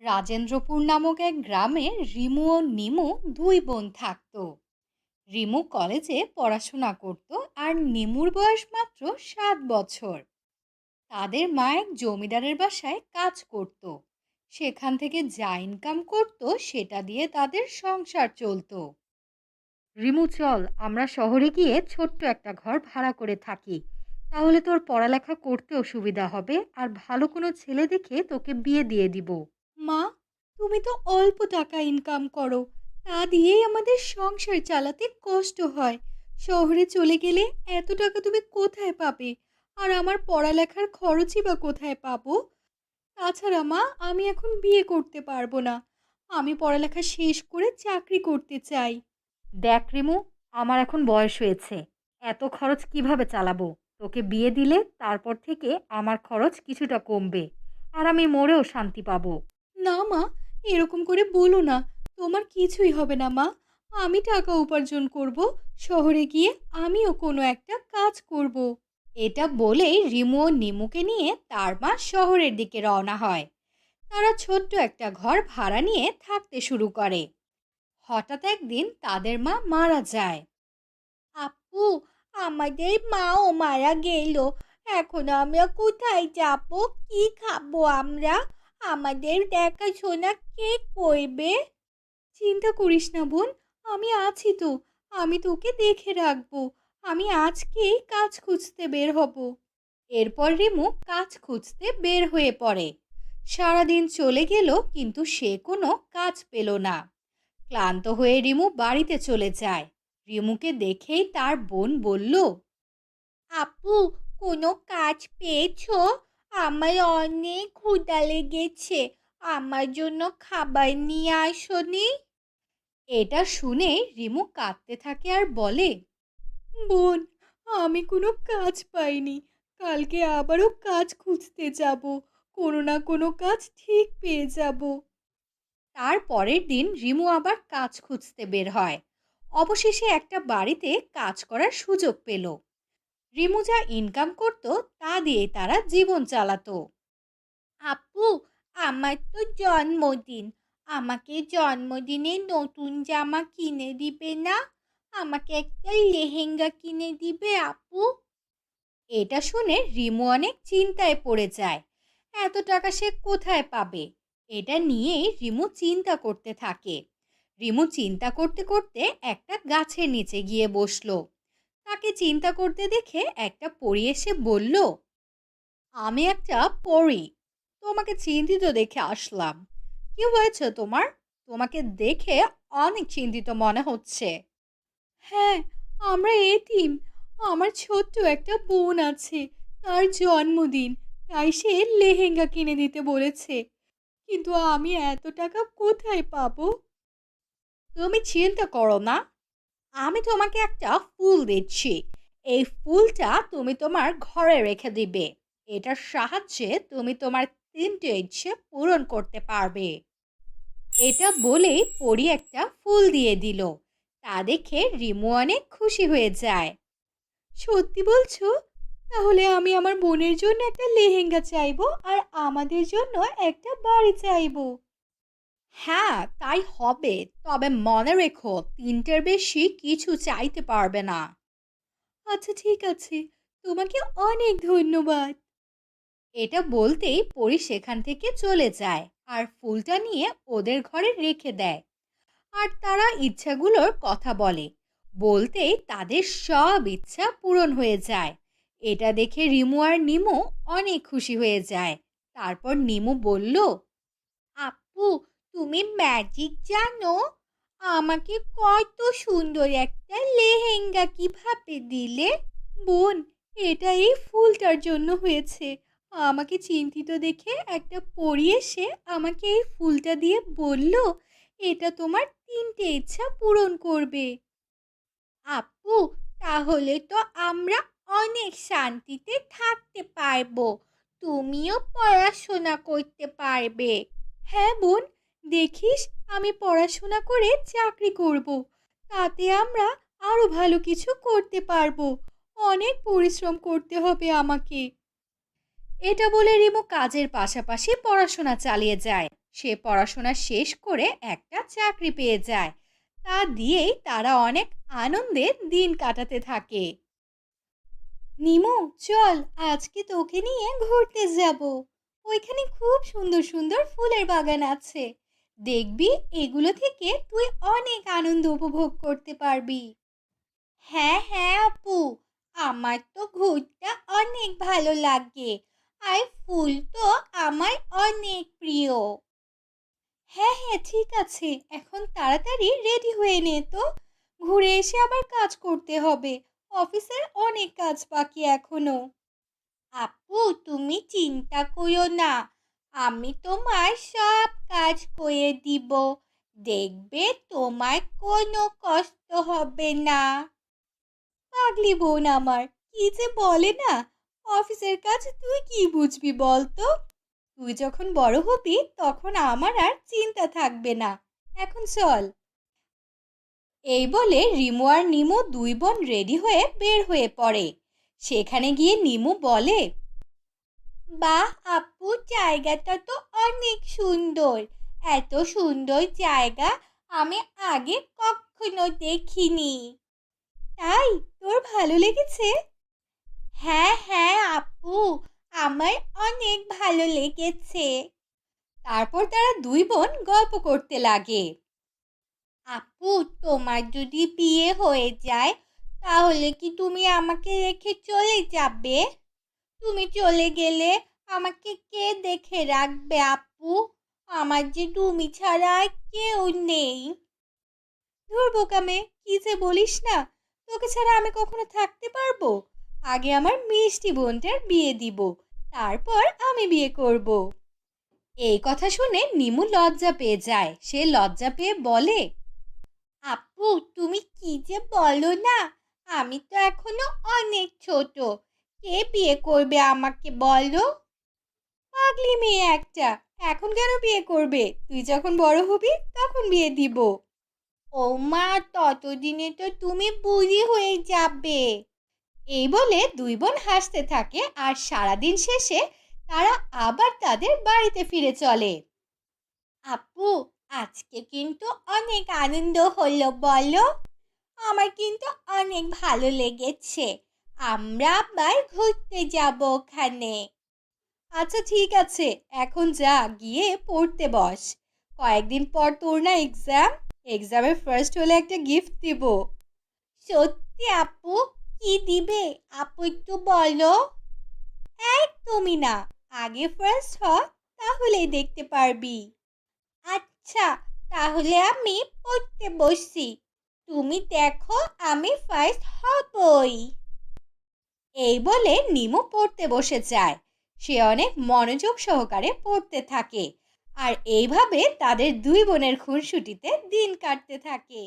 রাজেন্দ্রপুর নামক এক গ্রামে রিমু ও নিমু দুই বোন থাকত। রিমু কলেজে পড়াশোনা করত আর নিমুর বয়স মাত্র 7 বছর। তাদের মা এক জমিদারের বাসায় কাজ করত। সেখান থেকে যা ইনকাম করত সেটা দিয়ে তাদের সংসার চলতো। রিমু, চল আমরা শহরে গিয়ে ছোট্ট একটা ঘর ভাড়া করে থাকি। তাহলে তোর পড়ালেখা করতেও সুবিধা হবে আর ভালো কোনো ছেলে দেখে তোকে বিয়ে দিয়ে দিব। মা, তুমি তো অল্প টাকা ইনকাম করো, তা দিয়েই আমাদের সংসার চালাতে কষ্ট হয়। শহরে চলে গেলে এত টাকা তুমি কোথায় পাবে? আর আমার পড়ালেখার খরচই বা কোথায় পাবো? তাছাড়া মা, আমি এখন বিয়ে করতে পারবো না। আমি পড়ালেখা শেষ করে চাকরি করতে চাই। দেখ রিমু, আমার এখন বয়স হয়েছে, এত খরচ কিভাবে চালাবো? তোকে বিয়ে দিলে তারপর থেকে আমার খরচ কিছুটা কমবে আর আমি মরেও শান্তি পাবো। না মা, এরকম করে বলো না। তোমার কিছুই হবে না মা। আমি টাকা উপার্জন করব, শহরে গিয়ে আমিও কোনো একটা কাজ করব। এটা বলেই রিমু ও নিমুকে নিয়ে তার মা শহরের দিকে রওনা হয়। তারা ছোট্ট একটা ঘর ভাড়া নিয়ে থাকতে শুরু করে। হঠাৎ একদিন তাদের মা মারা যায়। আপু, আমাদের মাও মারা গেল। এখন আমরা কোথায় যাব? কি খাবো আমরা? আমাদের দেখাশোনা কে করবে? চিন্তা করিস না বোন, আমি আছি তো। আমি তোকে দেখে রাখবো। আমি আজকেই কাজ খুঁজতে বের হব। এরপর রিমু কাজ খুঁজতে বের হয়ে পড়ে। সারাদিন চলে গেল কিন্তু সে কোনো কাজ পেল না। ক্লান্ত হয়ে রিমু বাড়িতে চলে যায়। রিমুকে দেখেই তার বোন বলল, আপু, কোনো কাজ পেয়েছো? আমার অনেক ক্ষুধা লেগেছে। আমার জন্য খাবার নিয়ে আসোনি? এটা শুনে রিমু কাঁদতে থাকে আর বলে, বোন, আমি কোনো কাজ পাইনি। কালকে আবারও কাজ খুঁজতে যাব। কোনো না কোনো কাজ ঠিক পেয়ে যাব। তার পরের দিন রিমু আবার কাজ খুঁজতে বের হয়। অবশেষে একটা বাড়িতে কাজ করার সুযোগ পেল। রিমু যা ইনকাম করত তা দিয়ে তারা জীবন চালাতো। আপু, আমার তো জন্মদিন। আমাকে জন্মদিনে নতুন জামা কিনে দিবে না? আমাকে একটা লেহেঙ্গা কিনে দিবে আপু? এটা শুনে রিমু অনেক চিন্তায় পড়ে যায়। এত টাকা সে কোথায় পাবে? এটা নিয়েই রিমু চিন্তা করতে থাকে। রিমু চিন্তা করতে করতে একটা গাছের নিচে গিয়ে বসলো। তাকে চিন্তা করতে দেখে একটা পরী এসে বলল, আমি একটা পরী, তোমাকে চিন্তিত দেখে আসলাম। কি হয়েছে তোমার? তোমাকে দেখে অনেক চিন্তিত মনে হচ্ছে। হ্যাঁ, আমরা এতিম। আমার ছোট্ট একটা বোন আছে, তার জন্মদিন, তাই সে লেহেঙ্গা কিনে দিতে বলেছে। কিন্তু আমি এত টাকা কোথায় পাবো? তুমি চিন্তা করো না, আমি তোমাকে একটা ফুল দিচ্ছি। এই ফুলটা তুমি তোমার ঘরে রেখে দিবে। এটার সাহায্যে তুমি তোমার 3টে ইচ্ছে পূরণ করতে পারবে। এটা বলেই পরী একটা ফুল দিয়ে দিল। তা দেখে রিমু অনেক খুশি হয়ে যায়। সত্যি বলছো? তাহলে আমি আমার বোনের জন্য একটা লেহেঙ্গা চাইবো আর আমাদের জন্য একটা বাড়ি চাইবো। হ্যাঁ, তাই হবে। তবে মনে রেখো, 3টের বেশি কিছু চাইতে পারবে না। আচ্ছা ঠিক আছে, তোমাকে অনেক ধন্যবাদ। এটা বলতেই পরী সেখান থেকে চলে যায় আর ফুলটা নিয়ে ওদের ঘরে রেখে দেয়। আর তারা ইচ্ছাগুলোর কথা বলে। বলতেই তাদের সব ইচ্ছা পূরণ হয়ে যায়। এটা দেখে রিমু আর নিমু অনেক খুশি হয়ে যায়। তারপর নিমু বলল, আপু, তুমি ম্যাজিক জানো? আমাকে কত সুন্দর একটা লেহেঙ্গা কিভাবে দিলে? বোন, এটা এই ফুলটার জন্য হয়েছে। আমাকে চিন্তিত দেখে একটা পরী এসে আমাকে এই ফুলটা দিয়ে বলল, এটা তোমার 3টে ইচ্ছা পূরণ করবে। আপু, তাহলে তো আমরা অনেক শান্তিতে থাকতে পারবো। তুমিও পড়াশোনা করতে পারবে। হ্যাঁ বোন, দেখিস, আমি পড়াশোনা করে চাকরি করব। তাতে আমরা আরো ভালো কিছু করতে পারবো। অনেক পরিশ্রম করতে হবে আমাকে। এটা বলে রিমু কাজের পাশাপাশি পড়াশোনা চালিয়ে যায়। সে পড়াশোনা শেষ করে একটা চাকরি পেয়ে যায়। তা দিয়েই তারা অনেক আনন্দে দিন কাটাতে থাকে। নিমো, চল আজকে তোকে নিয়ে ঘুরতে যাব। ওইখানে খুব সুন্দর সুন্দর ফুলের বাগান আছে। দেখবি এগুলো থেকে তুই অনেক আনন্দ উপভোগ করতে পারবি। হ্যাঁ হ্যাঁ আপু, আমার তো ঘুরতে অনেক ভালো লাগে, আর ফুল তো আমার অনেক প্রিয়। হ্যাঁ হ্যাঁ ঠিক আছে, এখন তাড়াতাড়ি রেডি হয়ে নে তো। ঘুরে এসে আবার কাজ করতে হবে। অফিসের অনেক কাজ বাকি এখনো। আপু তুমি চিন্তা করো না, আমি তোমার সব কাজ করে দিব। দেখবে তোমার কোনো কষ্ট হবে না। পাগলি বোন আমার, কি যে বলে না, অফিসের কাজ তুই কি বুঝবি বলতো? তুই যখন বড় হবি তখন আমার আর চিন্তা থাকবে না। এখন চল। এই বলে রিমু আর নিমু দুই বোন রেডি হয়ে বের হয়ে পড়ে। সেখানে গিয়ে নিমু বলে, বাহ আপু, জায়গাটা তো অনেক সুন্দর। এত সুন্দর জায়গা আমি আগে কখনো দেখিনি। তাই তোর ভালো লেগেছে? হ্যাঁ হ্যাঁ আপু, আমার অনেক ভালো লেগেছে। তারপর তারা দুই বোন গল্প করতে লাগে। আপু, তোমার যদি বিয়ে হয়ে যায় তাহলে কি তুমি আমাকে রেখে চলে যাবে? তুমি চলে গেলে আমাকে কে দেখে রাখবে আপু? আমার যে তুমি ছাড়া আর কেউ নেই। ধুর বোকামে, কি যে বলিস না, তোকে ছাড়া আমি কখনো থাকতে পারবো? আগে আমার মিষ্টি বোনটার বিয়ে দিব, তারপর আমি বিয়ে করব। এই কথা শুনে নিমু লজ্জা পেয়ে যায়। সে লজ্জা পেয়ে বলে, আপু তুমি কি যে বলো না, আমি তো এখনো অনেক ছোট। কে বিয়ে করবে আমাকে বলো? পাগলি মেয়ে একটা, এখন কেন বিয়ে করবে? তুই যখন বড় হবি তখন বিয়ে দিব। ও মা, ততদিনে তো তুমি বুড়ি হয়ে যাবে। এই বলে দুই বোন হাসতে থাকে আর সারাদিন শেষে তারা আবার তাদের বাড়িতে ফিরে চলে। আপু, আজকে কিন্তু অনেক আনন্দ হলো বলো। আমার কিন্তু অনেক ভালো লেগেছে। আমরা আবার ঘুরতে যাব ওখানে। আচ্ছা ঠিক আছে, এখন যা গিয়ে পড়তে বস। কয়েকদিন পর তোর না এক্সাম, এক্সামে ফার্স্ট হলে একটা গিফট দিব। সত্যি আপু? কি দিবে আপু একটু বলো। একদমই না, আগে ফার্স্ট হ, তাহলেই দেখতে পারবি। আচ্ছা, তাহলে আমি পড়তে বসছি। তুমি দেখো আমি ফার্স্ট হবই। এই বলে নিমু পড়তে বসে যায়। সে অনেক মনোযোগ সহকারে পড়তে থাকে। আর এইভাবে তাদের দুই বোনের খুনসুটিতে দিন কাটতে থাকে।